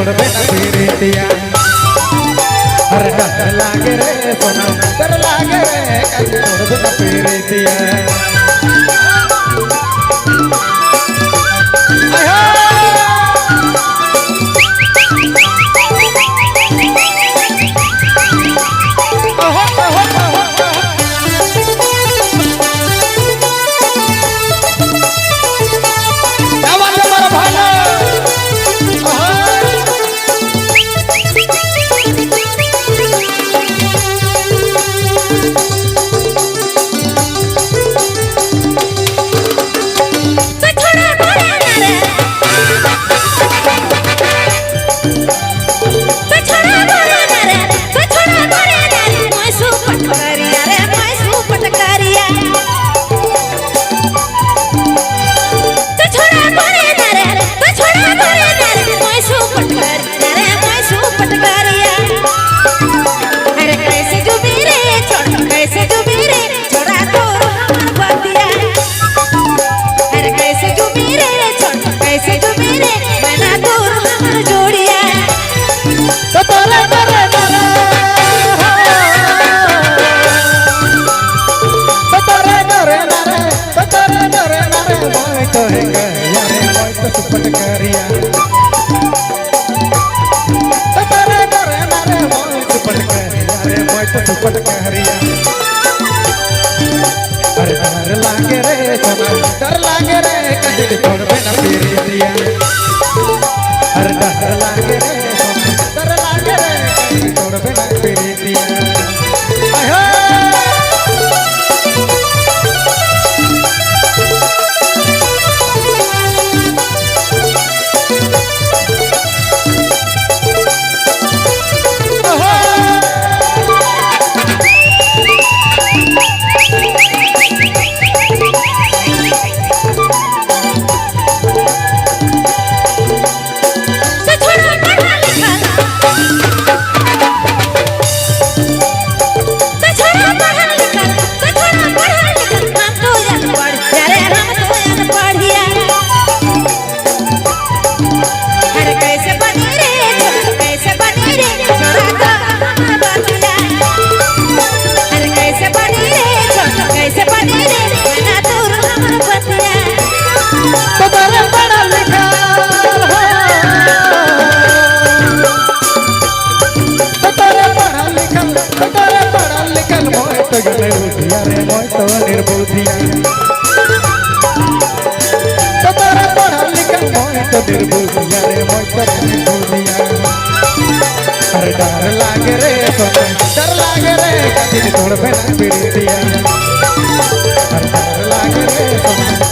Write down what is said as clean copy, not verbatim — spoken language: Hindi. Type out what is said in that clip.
छोड़बे न पीरितिया अरे डर लागे रे सोना डर लागे रे कदी छोड़बे न पीरितिया डर लागे रे सोना डर लागे रे कदी छोड़बे न पीरितिया अरे डर लागे रे सोना डर लागे रे कदी छोड़बे न पीरितिया अरे डर लागे रे सोना डर लागे रे कदी छोड़बे न पीरितिया अरे डर लागे रे सोना